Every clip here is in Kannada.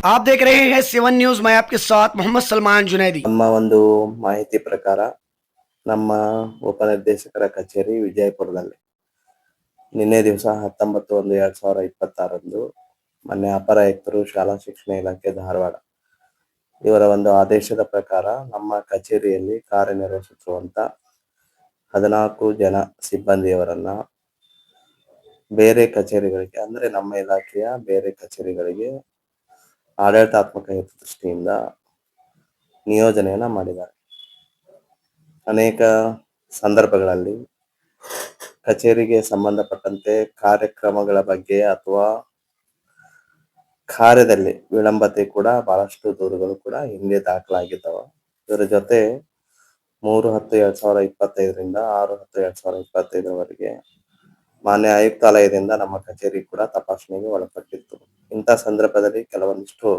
आप देख रहे हैं 7 न्यूज। मैं आपके साथ मोहम्मद सलमान जुनैदी। ನಮ್ಮ ಒಂದು ಮಾಹಿತಿ ಪ್ರಕಾರ ನಮ್ಮ ಉಪನಿರ್ದೇಶಕರ ಕಚೇರಿ ವಿಜಯಪುರದಲ್ಲಿ ನಿನ್ನೆ ದಿವಸ 19/1/2026 ಮೊನ್ನೆ ಅಪರ ಆಯುಕ್ತರು ಶಾಲಾ ಶಿಕ್ಷಣ ಇಲಾಖೆ ಧಾರವಾಡ ಇವರ ಒಂದು ಆದೇಶದ ಪ್ರಕಾರ ನಮ್ಮ ಕಚೇರಿಯಲ್ಲಿ ಕಾರ್ಯನಿರ್ವಹಿಸುತ್ತಿರುವಂತ 14 ಜನ ಸಿಬ್ಬಂದಿಯವರನ್ನ ಬೇರೆ ಕಚೇರಿಗಳಿಗೆ ಅಂದ್ರೆ ನಮ್ಮ ಇಲಾಖೆಯ ಬೇರೆ ಕಚೇರಿಗಳಿಗೆ ಆಡಳಿತಾತ್ಮಕ ಹಿತದೃಷ್ಟಿಯಿಂದ ನಿಯೋಜನೆಯನ್ನ ಮಾಡಿದ್ದಾರೆ. ಅನೇಕ ಸಂದರ್ಭಗಳಲ್ಲಿ ಕಚೇರಿಗೆ ಸಂಬಂಧಪಟ್ಟಂತೆ ಕಾರ್ಯಕ್ರಮಗಳ ಬಗ್ಗೆ ಅಥವಾ ಕಾರ್ಯದಲ್ಲಿ ವಿಳಂಬತೆ ಕೂಡ ಬಹಳಷ್ಟು ದೂರುಗಳು ಕೂಡ ಹಿಂದೆ ದಾಖಲಾಗಿದ್ದಾವೆ. ಇದರ ಜೊತೆ 3/10/2025 6/10/2025 ಮಾನ್ಯ ಆಯುಕ್ತಾಲಯದಿಂದ ನಮ್ಮ ಕಚೇರಿ ಕೂಡ ತಪಾಸಣೆಗೆ ಒಳಪಟ್ಟಿತ್ತು. ಇಂಥ ಸಂದರ್ಭದಲ್ಲಿ ಕೆಲವೊಂದಿಷ್ಟು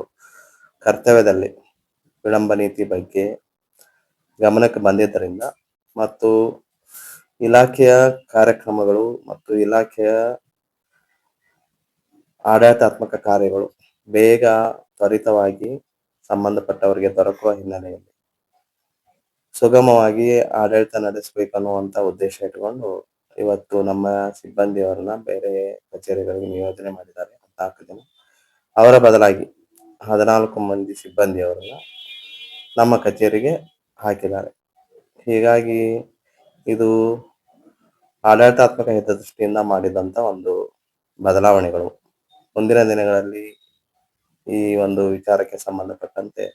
ಕರ್ತವ್ಯದಲ್ಲಿ ವಿಳಂಬ ನೀತಿ ಬಗ್ಗೆ ಗಮನಕ್ಕೆ ಬಂದಿದ್ದರಿಂದ ಮತ್ತು ಇಲಾಖೆಯ ಕಾರ್ಯಕ್ರಮಗಳು ಮತ್ತು ಇಲಾಖೆಯ ಆಡಳಿತಾತ್ಮಕ ಕಾರ್ಯಗಳು ಬೇಗ ತ್ವರಿತವಾಗಿ ಸಂಬಂಧಪಟ್ಟವರಿಗೆ ದೊರಕುವ ಹಿನ್ನೆಲೆಯಲ್ಲಿ ಸುಗಮವಾಗಿ ಆಡಳಿತ ನಡೆಸಬೇಕನ್ನುವಂತ ಉದ್ದೇಶ ಇಟ್ಟುಕೊಂಡು ಇವತ್ತು ನಮ್ಮ ಸಿಬ್ಬಂದಿಯವರನ್ನ ಬೇರೆ ಕಚೇರಿಗಳಿಗೆ ನಿಯೋಜನೆ ಮಾಡಿದ್ದಾರೆ 14 ಜನ. ಅವರ ಬದಲಾಗಿ 14 ಮಂದಿ ಸಿಬ್ಬಂದಿಯವರನ್ನ ನಮ್ಮ ಕಚೇರಿಗೆ ಹಾಕಿದ್ದಾರೆ. ಹೀಗಾಗಿ ಇದು ಆಡಳಿತಾತ್ಮಕ ಹಿತದೃಷ್ಟಿಯಿಂದ ಮಾಡಿದಂತ ಒಂದು ಬದಲಾವಣೆಗಳು. ಮುಂದಿನ ದಿನಗಳಲ್ಲಿ ಈ ಒಂದು ವಿಚಾರಕ್ಕೆ ಸಂಬಂಧಪಟ್ಟಂತೆ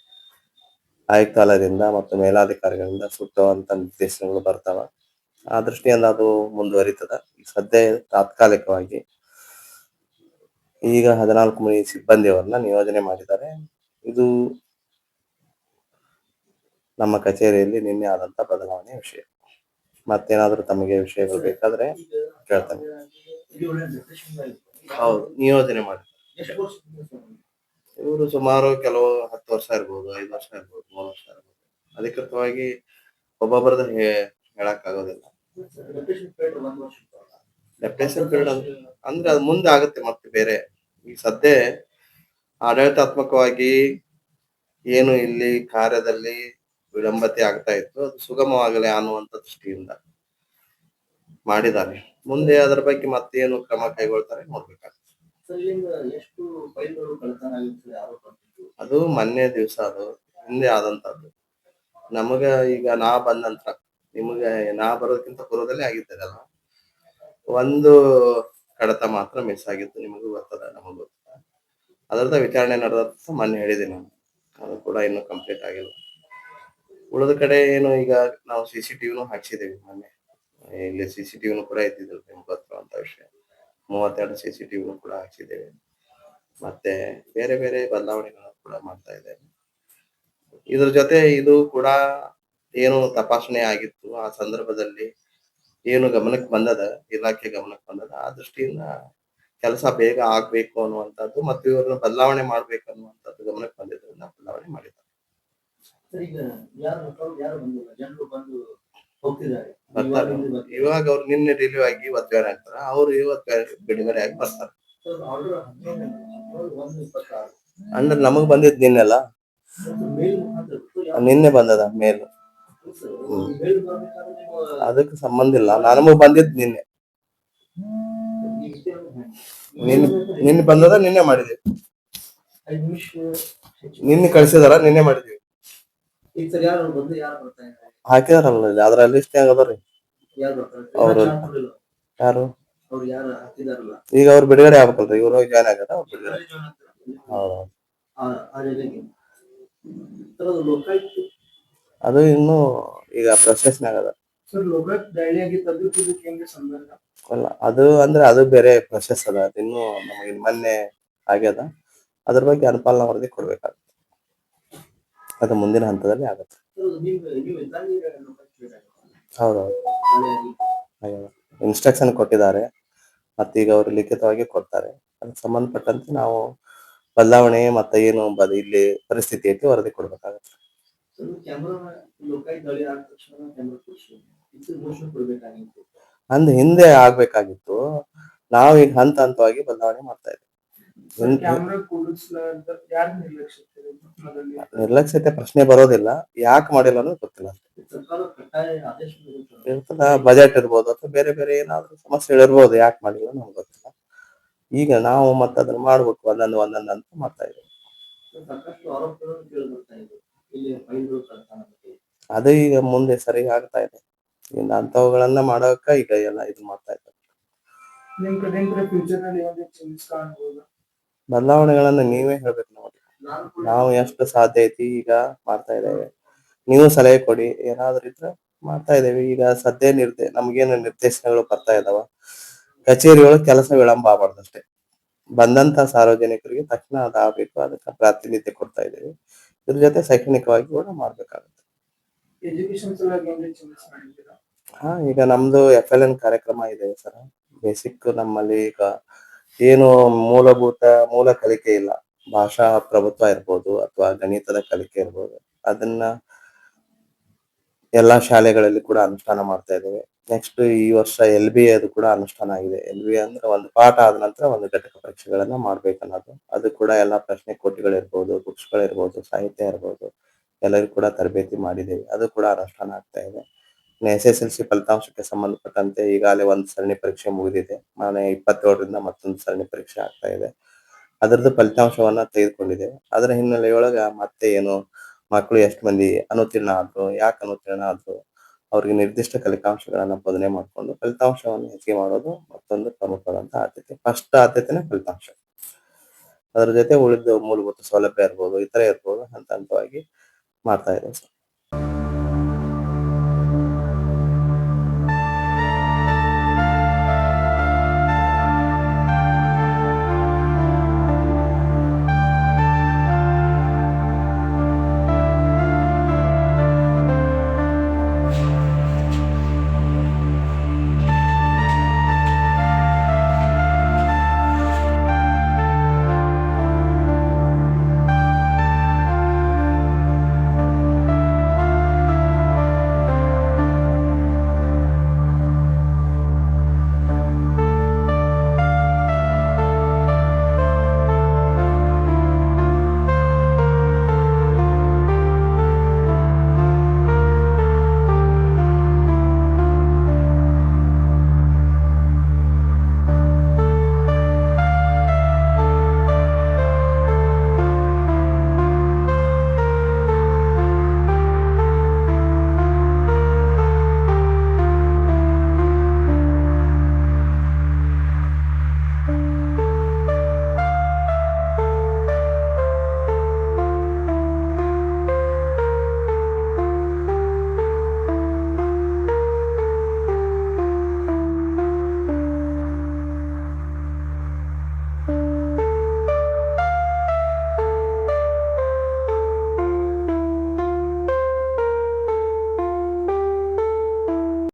ಆಯುಕ್ತಾಲಯದಿಂದ ಮತ್ತು ಮೇಲಾಧಿಕಾರಿಗಳಿಂದ ಸೂಕ್ತವಾದಂತ ನಿರ್ದೇಶನಗಳು ಬರ್ತಾವ. ಆ ದೃಷ್ಟಿಯಿಂದ ಅದು ಮುಂದುವರಿತದ. ಸದ್ಯ ತಾತ್ಕಾಲಿಕವಾಗಿ ಈಗ 14 ಮಂದಿ ಸಿಬ್ಬಂದಿಯವರನ್ನ ನಿಯೋಜನೆ ಮಾಡಿದ್ದಾರೆ. ಇದು ನಮ್ಮ ಕಚೇರಿಯಲ್ಲಿ ನಿನ್ನೆ ಆದಂತ ಬದಲಾವಣೆ ವಿಷಯ. ಮತ್ತೇನಾದ್ರೂ ತಮಗೆ ವಿಷಯಗಳು ಬೇಕಾದ್ರೆ ಕೇಳ್ತೇನೆ. ಹೌದು, ನಿಯೋಜನೆ ಮಾಡಿ ಇವರು ಸುಮಾರು ಕೆಲವು 10 ವರ್ಷ ಇರ್ಬೋದು, 5 ವರ್ಷ ಇರ್ಬೋದು, 3 ವರ್ಷ ಇರ್ಬೋದು. ಅಧಿಕೃತವಾಗಿ ಒಬ್ಬೊಬ್ಬರದ ಹೇಳಕ್ ಆಗೋದಿಲ್ಲ. ಡೆಪ್ಯುಟೇಷನ್ ಪೀರಿಯಡ್ ಅಂದ್ರೆ ಅದು ಮುಂದೆ ಆಗುತ್ತೆ ಮತ್ತೆ ಬೇರೆ. ಈ ಸದ್ಯ ಆಡಳಿತಾತ್ಮಕವಾಗಿ ಏನು ಇಲ್ಲಿ ಕಾರ್ಯದಲ್ಲಿ ವಿಳಂಬತೆ ಆಗ್ತಾ ಇತ್ತು ಅದು ಸುಗಮವಾಗಲಿ ಅನ್ನುವಂತ ದೃಷ್ಟಿಯಿಂದ ಮಾಡಿದ್ದಾರೆ. ಮುಂದೆ ಅದರ ಬಗ್ಗೆ ಮತ್ತೇನು ಕ್ರಮ ಕೈಗೊಳ್ತಾರೆ ನೋಡ್ಬೇಕಾಗ್ತದೆ. ಅದು ಮೊನ್ನೆ ದಿವಸ ಅದು ಹಿಂದೆ ಆದಂತದ್ದು. ನಮಗ ಈಗ ನಾ ಬಂದ ನಂತರ ನಿಮಗೆ ನಾ ಬರೋದಕ್ಕಿಂತ ಪೂರ್ವದಲ್ಲೇ ಆಗಿದ್ದಲ್ಲ. ಒಂದು ಕಡತ ಮಾತ್ರ ಮಿಸ್ ಆಗಿತ್ತು, ನಿಮಗೂ ಗೊತ್ತದ, ನಮಗೂ ಗೊತ್ತದ. ಅದರದ ವಿಚಾರಣೆ ನಡೆದ ಮೊನ್ನೆ ಹೇಳಿದ್ದೀನಿ ನಾನು. ಅದು ಕೂಡ ಇನ್ನೂ ಕಂಪ್ಲೀಟ್ ಆಗಿಲ್ಲ. ಉಳಿದ ಕಡೆ ಏನು ಈಗ ನಾವು CCTVನೂ ಹಾಕ್ಸಿದ್ದೇವೆ. ಮೊನ್ನೆ ಇಲ್ಲಿ CCTVನೂ ಕೂಡ ಇದ್ದಿದ್ದಿಲ್ಲ, ನಿಮ್ಗೆ ಗೊತ್ತಿರುವಂತ ವಿಷಯ. 32 CCTVನೂ ಕೂಡ ಹಾಕ್ಸಿದ್ದೇವೆ. ಮತ್ತೆ ಬೇರೆ ಬೇರೆ ಬದಲಾವಣೆಗಳನ್ನು ಕೂಡ ಮಾಡ್ತಾ ಇದ್ದೇವೆ. ಇದ್ರ ಜೊತೆ ಇದು ಕೂಡ ಏನು ತಪಾಸಣೆ ಆಗಿತ್ತು ಆ ಸಂದರ್ಭದಲ್ಲಿ ಏನು ಗಮನಕ್ಕೆ ಬಂದದ, ಇಲಾಖೆ ಗಮನಕ್ಕೆ ಬಂದದ, ಆ ದೃಷ್ಟಿಯಿಂದ ಕೆಲಸ ಬೇಗ ಆಗ್ಬೇಕು ಅನ್ನುವಂಥದ್ದು ಮತ್ತು ಇವ್ರನ್ನ ಬದಲಾವಣೆ ಮಾಡ್ಬೇಕು ಅನ್ನುವಂಥದ್ದು ಗಮನಕ್ಕೆ ಬಂದಿದ್ದರಿಂದ ಬದಲಾವಣೆ ಮಾಡಿದ್ದಾರೆ. ಇವಾಗ ಅವ್ರು ನಿನ್ನೆ ರಿಲೀವ್ ಆಗಿ ಇವತ್ತು ಬೇರೆ ಆಗ್ತಾರ, ಅವ್ರು ಇವತ್ತು ಬಿಡುಗಡೆ ಆಗಿ ಬರ್ತಾರೆ. ಅಂದ್ರೆ ನಮಗ್ ಬಂದಿದ್ ನಿನ್ನೆಲ್ಲ, ನಿನ್ನೆ ಬಂದದ ಮೇಲ್. ಅದಕ್ಕೆ ಸಂಬಂಧ ಇಲ್ಲ, ನಮಗ್ ಬಂದಿದ್ ನಿನ್ನೆ. ನಿನ್ನೆ ಬಂದದ, ನಿನ್ನೆ ಮಾಡಿದ್ವಿ. ನಿನ್ನೆ ಕಳ್ಸಿದಾರ, ನಿನ್ನೆ ಮಾಡಿದ್ವಿ. ಹಾಕಿದಾರಲ್ಲ ಅದ್ರ ಲಿಸ್ಟ್ ಹೆಂಗದ್ರಿ ಅವ್ರು ಯಾರು ಈಗ ಅವ್ರು ಬಿಡುಗಡೆ ಆಗ್ಬೇಕಲ್ರಿ, ಇವ್ರು ಜಾಯ್ನ್ ಆಗ್ಯಾರ, ಅವ್ರು ಬಿಡುಗಡೆ. ಅದು ಇನ್ನು ಈಗ ಪ್ರೊಸೆಸ್ನಾಗ ಅದ. ಅಲ್ಲ ಅದು ಅಂದ್ರೆ ಅದು ಬೇರೆ ಪ್ರೊಸೆಸ್ ಅದ. ಅದು ಇನ್ನು ನಮಗೆ ಮೊನ್ನೆ ಆಗ್ಯದ. ಅದ್ರ ಬಗ್ಗೆ ಅನುಪಾಲನಾ ವರದಿ ಕೊಡ್ಬೇಕಾಗುತ್ತೆ. ಅದು ಮುಂದಿನ ಹಂತದಲ್ಲಿ ಆಗುತ್ತೆ. ಹೌದೌದು, ಇನ್ಸ್ಟ್ರಕ್ಷನ್ ಕೊಟ್ಟಿದ್ದಾರೆ. ಮತ್ತೀಗ ಅವರು ಲಿಖಿತವಾಗಿ ಕೊಡ್ತಾರೆ. ಅದಕ್ಕೆ ಸಂಬಂಧಪಟ್ಟಂತೆ ನಾವು ಬದಲಾವಣೆ ಮತ್ತೆ ಏನು ಇಲ್ಲಿ ಪರಿಸ್ಥಿತಿ ಐತಿ ವರದಿ ಕೊಡ್ಬೇಕಾಗತ್ತೆ. ಅಂದ್ ಹಿಂದೆ ಆಗ್ಬೇಕಾಗಿತ್ತು. ನಾವು ಈಗ ಹಂತ ಹಂತವಾಗಿ ಬದಲಾವಣೆ ಮಾಡ್ತಾ ಇದ್ದೀವಿ. ಇನ್- ಕ್ಯಾಮ್ರಾ ಕೂಡಿಸ್ಲಾರ್ದ ಯಾರು ನಿರ್ಲಕ್ಷಿಸ್ತಾರೆ ಮೊದಲಿಗೆ? ನಿರ್ಲಕ್ಷ್ಯತೆ ಪ್ರಶ್ನೆ ಬರೋದಿಲ್ಲ. ಯಾಕೆ ಮಾಡಿಲ್ಲ ಅನ್ನೋದು ಗೊತ್ತಿಲ್ಲ ಅಷ್ಟೇ. ಸರ್ಕಾರ ಕಡ್ಡಾಯ ಆದೇಶ ನೀಡುತ್ತದೆ. ಇರ್ತದ ಬಜೆಟ್ ಇರ್ಬೋದು ಅಥವಾ ಬೇರೆ ಬೇರೆ ಏನಾದ್ರು ಸಮಸ್ಯೆಗಳಿರ್ಬೋದು, ಯಾಕೆ ಮಾಡಿಲ್ಲ ನಮ್ಗೆ ಗೊತ್ತಿಲ್ಲ. ಈಗ ನಾವು ಮತ್ತೆ ಅದನ್ನ ಮಾಡ್ಬೇಕು ಒಂದೊಂದು ಅಂತ ಮಾಡ್ತಾ ಇದ್ದೀವಿ. ಸಾಕಷ್ಟು ಆರೋಪಗಳು ಕೇಳಿಬರ್ತಾ ಇದೆ ಇಲ್ಲಿ ಫೈಲ್ಗಳು ಕಳ್ತನ ಬಗ್ಗೆ. ಅದು ಈಗ ಮುಂದೆ ಸರಿ ಆಗ್ತಾ ಇದೆ. ಇನ್ನು ಅಂಥವುಗಳನ್ನ ಮಾಡೋಕ ಈಗ ಎಲ್ಲ ಇದು ಮಾಡ್ತಾ ಇದ್ದಾರೆ. ನಿಮ್ ಕಡೆಯಿಂದ ಫ್ಯೂಚರ್ ನಲ್ಲಿ ಯಾವುದೇ ಚೇಂಜಸ್ ಕಾಣಬಹುದು? ಬದಲಾವಣೆಗಳನ್ನ ನೀವೇ ಹೇಳ್ಬೇಕು ನಮಗೆ. ನಾವು ಎಷ್ಟು ಸಾಧ್ಯ ಐತಿ ಈಗ ಮಾಡ್ತಾ ಇದ್ದೇವೆ. ನೀವು ಸಲಹೆ ಕೊಡಿ, ಏನಾದ್ರು ಇದ್ರೆ ಮಾಡ್ತಾ ಇದ್ದೇವೆ. ಈಗ ಸದ್ಯ ನಮ್ಗೇನು ನಿರ್ದೇಶನಗಳು ಬರ್ತಾ ಇದಾವ, ಕಚೇರಿಗಳು ಕೆಲಸ ವಿಳಂಬ ಆಗಬಾರ್ದು ಅಷ್ಟೇ. ಬಂದಂತ ಸಾರ್ವಜನಿಕರಿಗೆ ತಕ್ಷಣ ಅದಾಗಬೇಕು, ಅದಕ್ಕೆ ಪ್ರಾತಿನಿಧ್ಯ ಕೊಡ್ತಾ ಇದ್ದೇವೆ. ಇದ್ರ ಜೊತೆ ಶೈಕ್ಷಣಿಕವಾಗಿ ಕೂಡ ಮಾಡ್ಬೇಕಾಗುತ್ತೆ. ಎಜುಕೇಶನ್ ಸಲುವಾಗಿ ಯಾವುದೇ ಚೇಂಜಸ್ ಮಾಡಿದ್ದೀರಾ? ಈಗ ನಮ್ದು FLN ಕಾರ್ಯಕ್ರಮ ಇದೆ ಸರ್. ಬೇಸಿಕ್ ನಮ್ಮಲ್ಲಿ ಈಗ ಏನು ಮೂಲ ಕಲಿಕೆ ಇಲ್ಲ. ಭಾಷಾ ಪ್ರಭುತ್ವ ಇರ್ಬೋದು ಅಥವಾ ಗಣಿತದ ಕಲಿಕೆ ಇರ್ಬೋದು, ಅದನ್ನ ಎಲ್ಲಾ ಶಾಲೆಗಳಲ್ಲಿ ಕೂಡ ಅನುಷ್ಠಾನ ಮಾಡ್ತಾ ಇದ್ದೇವೆ. ನೆಕ್ಸ್ಟ್ ಈ ವರ್ಷ LBA ಅದು ಕೂಡ ಅನುಷ್ಠಾನ ಆಗಿದೆ. LBA ಅಂದ್ರೆ ಒಂದು ಪಾಠ ಆದ ನಂತರ ಒಂದು ಘಟಕ ಪರೀಕ್ಷೆಗಳನ್ನ ಮಾಡ್ಬೇಕನ್ನೋದು. ಅದು ಕೂಡ ಎಲ್ಲಾ ಪ್ರಶ್ನೆ ಕೋಟಿಗಳಿರ್ಬೋದು, ಬುಕ್ಸ್ಗಳಿರ್ಬೋದು, ಸಾಹಿತ್ಯ ಇರ್ಬೋದು, ಎಲ್ಲರಿಗೂ ಕೂಡ ತರಬೇತಿ ಮಾಡಿದ್ದೇವೆ. ಅದು ಕೂಡ ಅನುಷ್ಠಾನ ಆಗ್ತಾ ಇದೆ. SSLC ಫಲಿತಾಂಶಕ್ಕೆ ಸಂಬಂಧಪಟ್ಟಂತೆ ಈಗಾಗಲೇ ಒಂದು ಸರಣಿ ಪರೀಕ್ಷೆ ಮುಗಿದಿದೆ. ನಾಳೆ 27ರಿಂದ ಮತ್ತೊಂದು ಸರಣಿ ಪರೀಕ್ಷೆ ಆಗ್ತಾ ಇದೆ. ಅದರದ್ದು ಫಲಿತಾಂಶವನ್ನ ತೆಗೆದುಕೊಂಡಿದ್ದೇವೆ. ಅದರ ಹಿನ್ನೆಲೆಯೊಳಗ ಮತ್ತೆ ಏನು ಮಕ್ಕಳು ಎಷ್ಟು ಮಂದಿ ಅನುತ್ತೀರ್ಣ ಆದ್ರು, ಯಾಕೆ ಅನುತ್ತೀರ್ಣ ಆದ್ರು, ಅವ್ರಿಗೆ ನಿರ್ದಿಷ್ಟ ಫಲಿತಾಂಶಗಳನ್ನ ಬೋಧನೆ ಮಾಡಿಕೊಂಡು ಫಲಿತಾಂಶವನ್ನು ಹೆಚ್ಚಿಗೆ ಮಾಡೋದು ಮತ್ತೊಂದು ಪ್ರಮುಖವಾದಂತ ಆದ್ಯತೆ. ಫಸ್ಟ್ ಆದ್ಯತೆನೇ ಫಲಿತಾಂಶ. ಅದರ ಜೊತೆ ಉಳಿದ ಮೂಲಭೂತ ಸೌಲಭ್ಯ ಇರ್ಬೋದು, ಇತರೆ ಇರ್ಬೋದು, ಹಂತ ಹಂತವಾಗಿ ಮಾಡ್ತಾ ಇದ್ದೇವೆ ಸರ್.